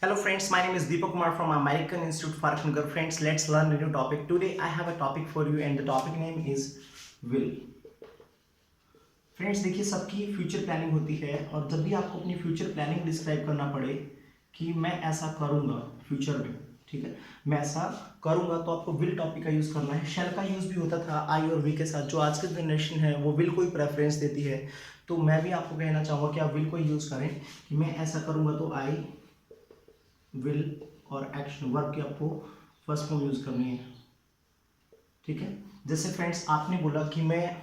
Hello friends, my name is Deepak Kumar from American Institute Farknagar. Friends, let's learn a new topic. Today I have a topic for you and the topic name is will. Friends देखिए, सबकी future planning होती है और जब भी आपको अपनी future planning describe करना पड़े कि मैं ऐसा करूँगा फ्यूचर में, ठीक है, मैं ऐसा करूँगा, तो आपको विल टॉपिक का यूज़ करना है। शेल का यूज़ भी होता था आई और वी के साथ। जो आज की जनरेशन है वो विल को ही प्रेफरेंस देती है, तो मैं भी आपको कहना चाहूँगा कि आप विल को ही यूज़ करें कि मैं ऐसा करूँगा, तो आई विल और एक्शन वर्ब की आपको फर्स्ट फॉर्म यूज करनी है, ठीक है। जैसे फ्रेंड्स आपने बोला कि मैं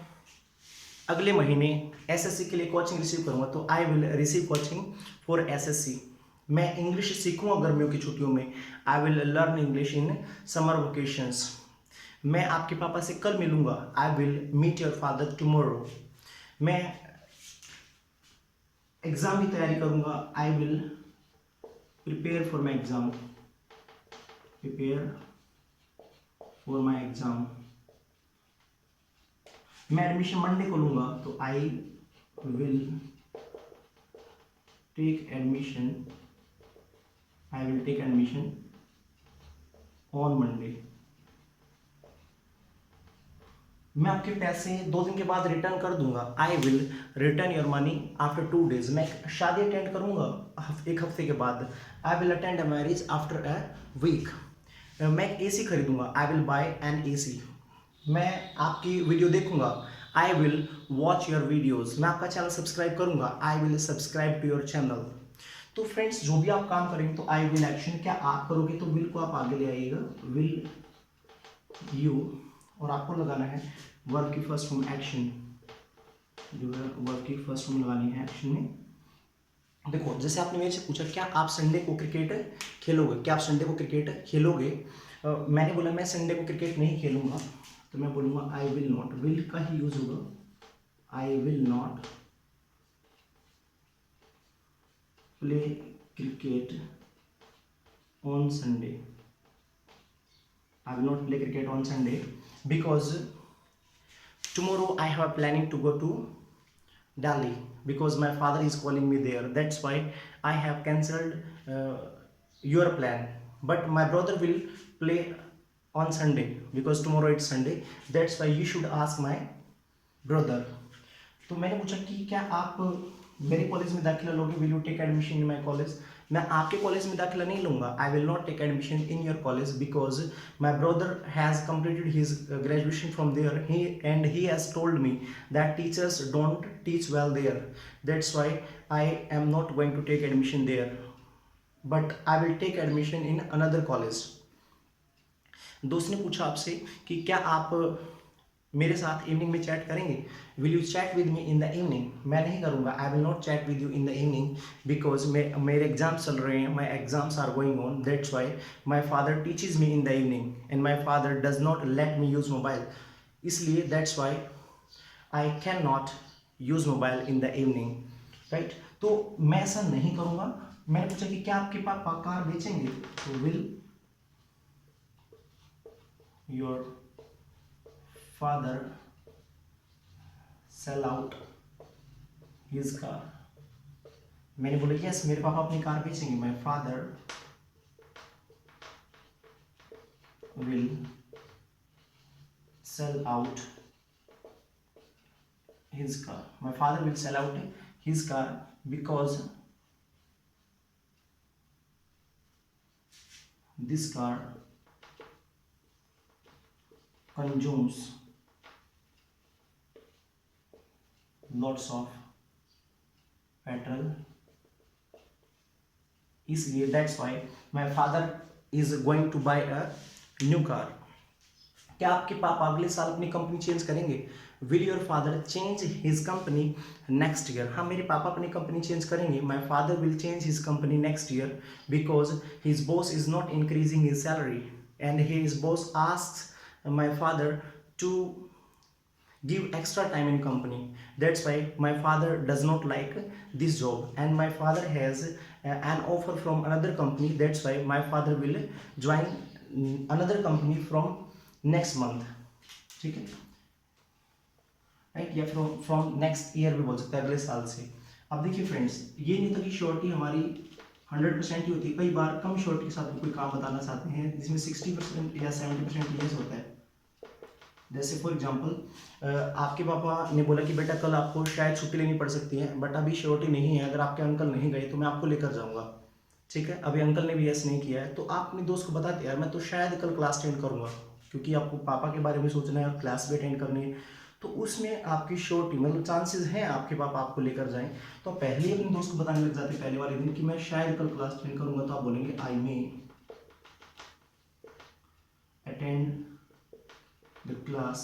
अगले महीने एसएससी के लिए कोचिंग रिसीव करूंगा, तो I will receive coaching for SSC. मैं इंग्लिश सीखूंगा गर्मियों की छुट्टियों में, I will learn English in summer vacations. मैं आपके पापा से कल मिलूंगा, I will meet your father tomorrow. मैं एग्जाम की तैयारी करूंगा, I will prepare for my exam, prepare for my exam. मैं एडमिशन मंडे को लूंगा, तो I will take admission, I will take admission on Monday. मैं आपके पैसे 2 दिन के बाद रिटर्न कर दूंगा, I will return your money after 2 days। मैं शादी अटेंड करूंगा एक हफ्ते के बाद, I will attend a marriage after a week. मैं एसी खरीदूंगा, I will buy an AC. मैं आपकी वीडियो देखूंगा, I will watch your videos. मैं आपका चैनल सब्सक्राइब करूंगा, I will subscribe to your channel. तो फ्रेंड्स जो भी आप काम करेंगे तो आई विल एक्शन, क्या आप करोगे तो विल को आप आगे ले आइएगा, विल यू, और आपको लगाना है वर्ब की फर्स्ट फॉर्म एक्शन, जो है वर्ब की फर्स्ट फॉर्म लगानी है एक्शन में। देखो, जैसे आपने मेरे से पूछा क्या आप संडे को क्रिकेट खेलोगे, क्या आप संडे को क्रिकेट खेलोगे। मैंने बोला मैं संडे को क्रिकेट नहीं खेलूंगा, तो मैं बोलूँगा आई विल नॉट, विल का ही यूज होगा, आई will not play cricket on Sunday, I will not play cricket on Sunday because tomorrow I have planning to go to Delhi because my father is calling me there. That's why I have cancelled your plan. But my brother will play on Sunday because tomorrow it's Sunday. That's why you should ask my brother. तो मैंने पूछा कि क्या आप मेरे college में दाखिला लोगे, will you take admission in my college. मैं आपके कॉलेज में दाखिला नहीं लूंगा, I will not take admission in your college because my brother has completed his graduation from there, he has told me that teachers don't teach well there. That's why I am not going to take admission there, but I will take admission in another college. दोस्त ने पूछा आपसे कि क्या आप मेरे साथ evening में चैट करेंगे, will you chat with me in the evening. मैं नहीं करूँगा, I will not chat with you in the evening because मेरे एग्जाम्स चल रहे हैं, my exams are going on. That's why my father teaches me in the evening and my father does not let me use mobile, इसलिए that's why I can not use mobile in the evening, right. तो मैं ऐसा नहीं करूँगा। मैंने पूछा कि क्या आपके पापा कार बेचेंगे, तो will your father sell out his car। मैंने बोला यस, मेरे पापा अपनी कार बेचेंगे, माई father will sell out his car, my father will sell out his car because this car consumes lots of petrol, इसलिए that's why my father is going to buy a new car. क्या आपके पापा अगले साल अपनी company change करेंगे, will your father change his company next year. हाँ, मेरे पापा अपनी कंपनी चेंज करेंगे, my father will change his company next year because his boss is not increasing his salary and his boss asks my father to give extra time in company. That's why my father does not like this job and my father has an offer from another company. That's why my father will join another company from next month, ठीक है, right, या from next year भी बोल सकते हैं, अगले साल से। अब देखिए फ्रेंड्स, ये नहीं था कि श्योरिटी हमारी 100% ही होती है। कई बार कम श्योरिटी के साथ भी कोई काम बताना चाहते हैं जिसमें 60% या 70% यस होता है। जैसे फॉर एग्जांपल आपके पापा ने बोला कि बेटा कल आपको शायद छुट्टी लेनी पड़ सकती है, बट अभी श्योरिटी नहीं है, अगर आपके अंकल नहीं गए तो मैं आपको लेकर जाऊंगा, ठीक है। अभी अंकल ने भी यस नहीं किया है, तो आप अपने दोस्त को बताते यार मैं तो शायद कल क्लास अटेंड करूंगा, क्योंकि आपको पापा के बारे में सोचना है और क्लास भी अटेंड करनी है, तो उसमें आपकी श्योरिटी मतलब चांसेस हैं आपके पापा आपको लेकर जाएं। तो पहले ही अपने दोस्त को बताने लग जाते पहले वाले दिन कि मैं शायद कल क्लास अटेंड करूंगा, तो आप बोलेंगे I may attend the class,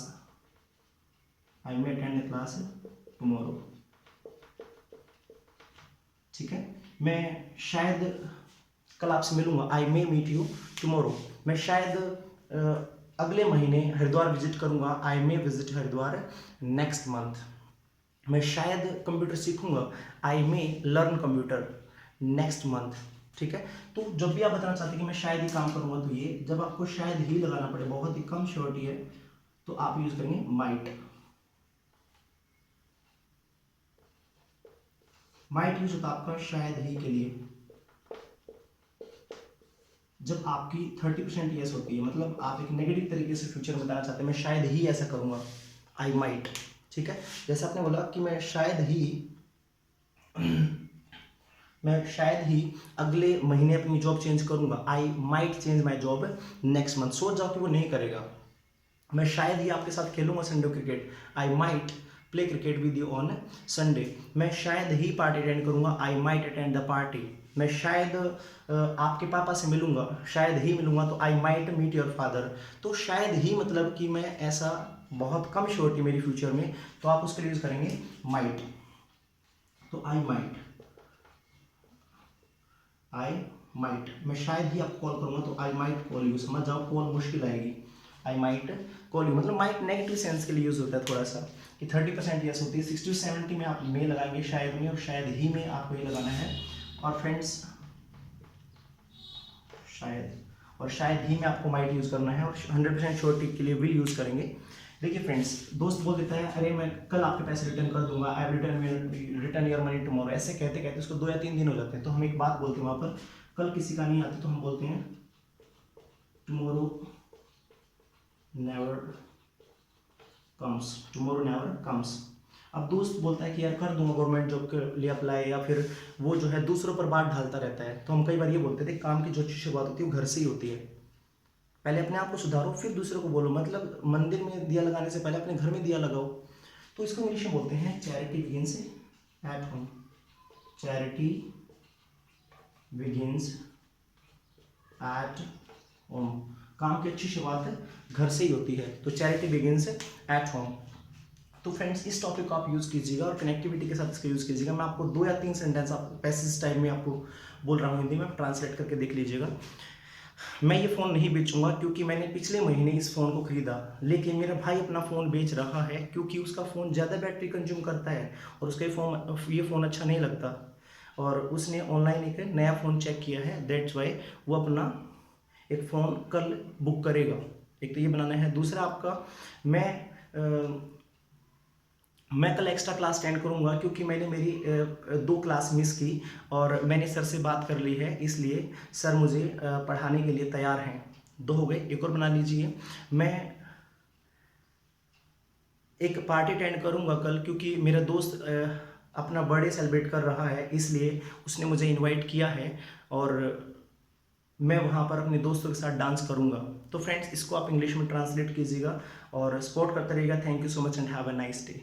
I may attend the class tomorrow, ठीक है। मैं शायद कल आपसे मिलूंगा, I may meet you tomorrow. मैं शायद अगले महीने हरिद्वार विजिट करूंगा, I may visit Haridwar next month. मैं शायद कंप्यूटर सीखूंगा, I may learn computer next month, ठीक है। तो जब भी आप बताना चाहते हैं कि मैं शायद ही काम करूंगा, तो ये जब आपको शायद ही लगाना पड़े, बहुत ही कम श्योरिटी है, तो आप यूज करेंगे माइट। माइट यूज होता है आपका शायद ही के लिए जब आपकी 30% यस होती है, मतलब आप एक नेगेटिव तरीके से फ्यूचर में बताना चाहते हैं मैं शायद ही ऐसा करूंगा, आई माइट, ठीक है। जैसे आपने बोला कि मैं शायद ही अगले महीने अपनी जॉब चेंज करूंगा, I might change my job next month. सोच जाओ कि वो नहीं करेगा। मैं शायद ही आपके साथ खेलूंगा Sunday cricket, I might play cricket with you on Sunday. मैं शायद ही पार्टी अटेंड करूंगा, I might attend the party. मैं शायद आपके पापा से मिलूंगा, शायद ही मिलूंगा, तो I might meet your father. तो शायद ही मतलब कि मैं ऐसा बहुत कम श्योरिटी मेरी फ्यूचर में, तो आप उसके लिए यूज करेंगे माइट। तो आई माइट मैं शायद ही आपको कॉल करूंगा, तो आई माइट कॉल यू। समझ जाओ कॉल मुश्किल आएगी, आई माइट कॉल यू। मतलब माइट नेगेटिव सेंस के लिए यूज होता है थोड़ा सा, कि 30% यस होती है, 60-70 में आप में लगाएंगे शायद में, और शायद ही में आपको ये लगाना है। और फ्रेंड्स शायद ही में आपको माइट यूज करना है, और 100% श्योरिटी के लिए विल यूज करेंगे। देखिए फ्रेंड्स, दोस्त बोल देता है अरे मैं कल आपके पैसे रिटर्न कर दूंगा, आई रिटर्न योर मनी टुमारो। ऐसे कहते कहते उसको 2 या 3 दिन हो जाते हैं, तो हम एक बात बोलते हैं वहां पर, कल किसी का नहीं आता तो हम बोलते हैं टुमारो नेवर कम्स। अब दोस्त बोलता है कि यार कर दूंगा गवर्नमेंट जॉब के लिए अप्लाई, या फिर वो जो है दूसरों पर बात ढालता रहता है, तो हम कई बार ये बोलते थे काम की जो शुरुआत होती है वो घर से ही होती है। पहले अपने आप को सुधारो फिर दूसरों को बोलो, मतलब मंदिर में दिया लगाने से पहले अपने घर में दिया लगाओ। तो इसको इंग्लिश में बोलते हैं charity begins at home. Charity begins at home, काम की अच्छी शुरुआत घर से ही होती है, तो चैरिटी बिगिंस एट होम। तो फ्रेंड्स इस टॉपिक को आप यूज़ कीजिएगा और कनेक्टिविटी के साथ इसका यूज़ कीजिएगा। मैं आपको 2 या 3 सेंटेंस आप पैसेज टाइप में आपको बोल रहा हूँ हिंदी में, आप ट्रांसलेट करके देख लीजिएगा। मैं ये फ़ोन नहीं बेचूंगा क्योंकि मैंने पिछले महीने इस फ़ोन को खरीदा, लेकिन मेरा भाई अपना फ़ोन बेच रहा है क्योंकि उसका फ़ोन ज़्यादा बैटरी कंज्यूम करता है और उसका ये फ़ोन अच्छा नहीं लगता, और उसने ऑनलाइन एक नया फ़ोन चेक किया है, दैट्स वाई वो अपना एक फ़ोन कल बुक करेगा। एक तो ये बनाना है। दूसरा आपका, मैं कल एक्स्ट्रा क्लास अटेंड करूंगा क्योंकि मैंने मेरी 2 क्लास मिस की और मैंने सर से बात कर ली है, इसलिए सर मुझे पढ़ाने के लिए तैयार हैं। 2 हो गए, एक और बना लीजिए। मैं एक पार्टी अटेंड करूंगा कल क्योंकि मेरा दोस्त अपना बर्थडे सेलिब्रेट कर रहा है, इसलिए उसने मुझे इनवाइट किया है और मैं वहाँ पर अपने दोस्तों के साथ डांस करूंगा। तो फ्रेंड्स इसको आप इंग्लिश में ट्रांसलेट कीजिएगा और सपोर्ट करते रहिएगा। Thank you so much and have a nice day.